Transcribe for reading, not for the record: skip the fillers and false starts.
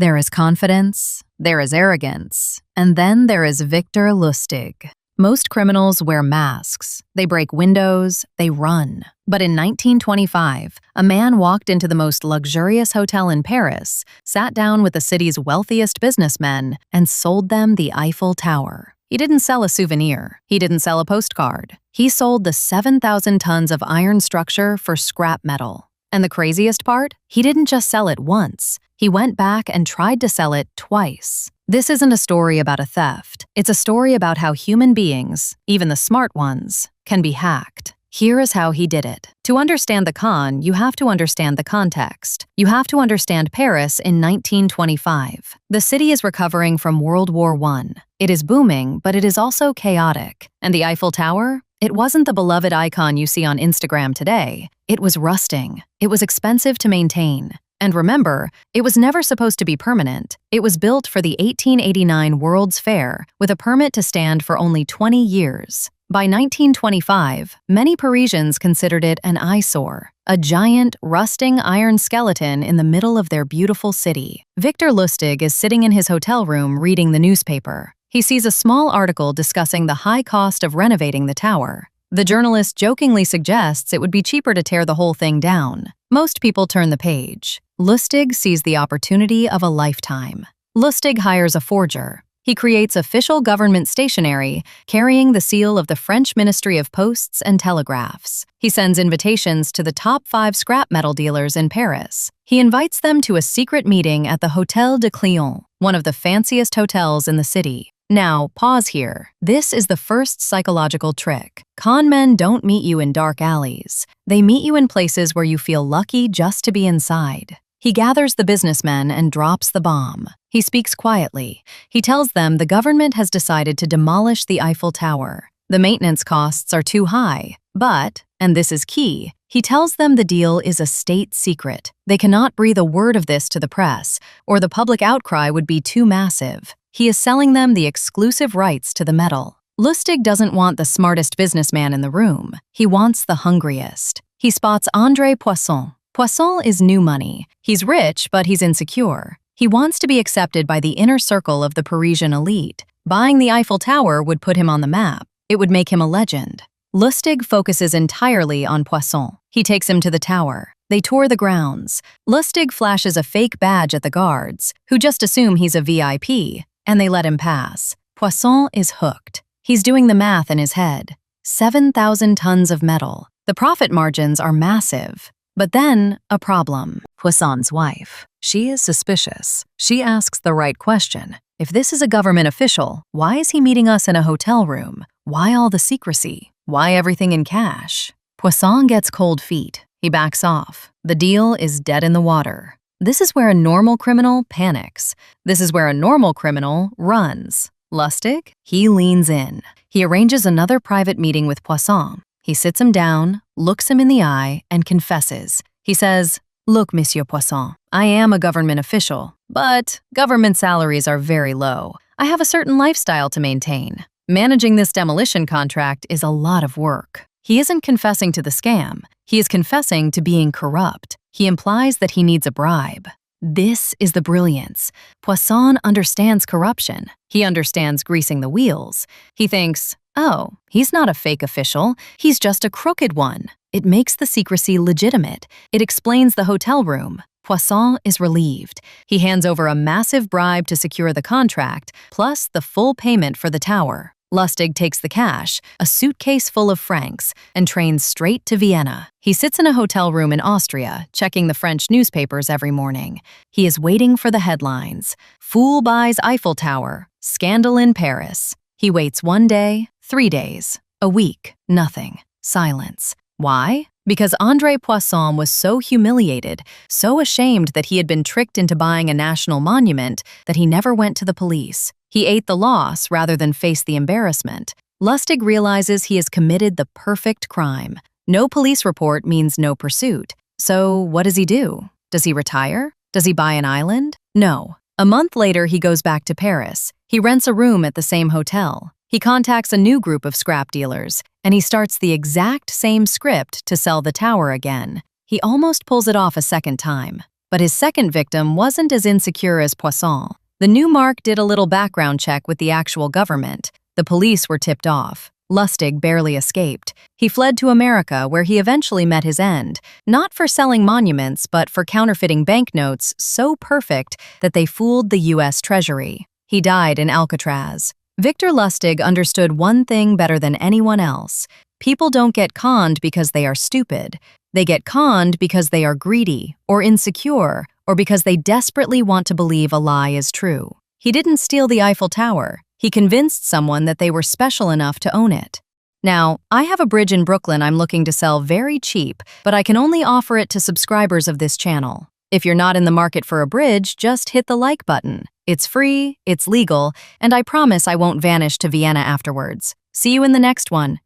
There is confidence, there is arrogance, and then there is Victor Lustig. Most criminals wear masks, they break windows, they run. But in 1925, a man walked into the most luxurious hotel in Paris, sat down with the city's wealthiest businessmen, and sold them the Eiffel Tower. He didn't sell a souvenir. He didn't sell a postcard. He sold the 7,000 tons of iron structure for scrap metal. And the craziest part? He didn't just sell it once. He went back and tried to sell it twice. This isn't a story about a theft. It's a story about how human beings, even the smart ones, can be hacked. Here is how he did it. To understand the con, you have to understand the context. You have to understand Paris in 1925. The city is recovering from World War I. It is booming, but it is also chaotic. And the Eiffel Tower? It wasn't the beloved icon you see on Instagram today. It was rusting. It was expensive to maintain. And remember, it was never supposed to be permanent. It was built for the 1889 World's Fair with a permit to stand for only 20 years. By 1925, many Parisians considered it an eyesore, a giant, rusting iron skeleton in the middle of their beautiful city. Victor Lustig is sitting in his hotel room reading the newspaper. He sees a small article discussing the high cost of renovating the tower. The journalist jokingly suggests it would be cheaper to tear the whole thing down. Most people turn the page. Lustig sees the opportunity of a lifetime. Lustig hires a forger. He creates official government stationery carrying the seal of the French Ministry of Posts and Telegraphs. He sends invitations to the top 5 scrap metal dealers in Paris. He invites them to a secret meeting at the Hôtel de Cléon, one of the fanciest hotels in the city. Now, pause here. This is the first psychological trick. Con men don't meet you in dark alleys. They meet you in places where you feel lucky just to be inside. He gathers the businessmen and drops the bomb. He speaks quietly. He tells them the government has decided to demolish the Eiffel Tower. The maintenance costs are too high, but, and this is key, he tells them the deal is a state secret. They cannot breathe a word of this to the press, or the public outcry would be too massive. He is selling them the exclusive rights to the metal. Lustig doesn't want the smartest businessman in the room. He wants the hungriest. He spots André Poisson. Poisson is new money. He's rich, but he's insecure. He wants to be accepted by the inner circle of the Parisian elite. Buying the Eiffel Tower would put him on the map. It would make him a legend. Lustig focuses entirely on Poisson. He takes him to the tower. They tour the grounds. Lustig flashes a fake badge at the guards, who just assume he's a VIP, and they let him pass. Poisson is hooked. He's doing the math in his head. 7,000 tons of metal. The profit margins are massive. But then, a problem. Poisson's wife. She is suspicious. She asks the right question. If this is a government official, why is he meeting us in a hotel room? Why all the secrecy? Why everything in cash? Poisson gets cold feet. He backs off. The deal is dead in the water. This is where a normal criminal panics. This is where a normal criminal runs. Lustig? He leans in. He arranges another private meeting with Poisson. He sits him down, looks him in the eye, and confesses. He says, "Look, Monsieur Poisson, I am a government official, but government salaries are very low. I have a certain lifestyle to maintain. Managing this demolition contract is a lot of work." He isn't confessing to the scam. He is confessing to being corrupt. He implies that he needs a bribe. This is the brilliance. Poisson understands corruption. He understands greasing the wheels. He thinks, oh, he's not a fake official. He's just a crooked one. It makes the secrecy legitimate. It explains the hotel room. Poisson is relieved. He hands over a massive bribe to secure the contract, plus the full payment for the tower. Lustig takes the cash, a suitcase full of francs, and trains straight to Vienna. He sits in a hotel room in Austria, checking the French newspapers every morning. He is waiting for the headlines. Fool buys Eiffel Tower. Scandal in Paris. He waits 1 day, 3 days, a week, nothing. Silence. Why? Because André Poisson was so humiliated, so ashamed that he had been tricked into buying a national monument that he never went to the police. He ate the loss rather than face the embarrassment. Lustig realizes he has committed the perfect crime. No police report means no pursuit. So what does he do? Does he retire? Does he buy an island? No. A month later, he goes back to Paris. He rents a room at the same hotel. He contacts a new group of scrap dealers, and he starts the exact same script to sell the tower again. He almost pulls it off a second time. But his second victim wasn't as insecure as Poisson. The new Mark did a little background check with the actual government. The police were tipped off. Lustig barely escaped. He fled to America, where he eventually met his end, not for selling monuments, but for counterfeiting banknotes so perfect that they fooled the U.S. Treasury. He died in Alcatraz. Victor Lustig understood one thing better than anyone else. People don't get conned because they are stupid. They get conned because they are greedy, or insecure, or because they desperately want to believe a lie is true. He didn't steal the Eiffel Tower. He convinced someone that they were special enough to own it. Now, I have a bridge in Brooklyn I'm looking to sell very cheap, but I can only offer it to subscribers of this channel. If you're not in the market for a bridge, just hit the like button. It's free, it's legal, and I promise I won't vanish to Vienna afterwards. See you in the next one.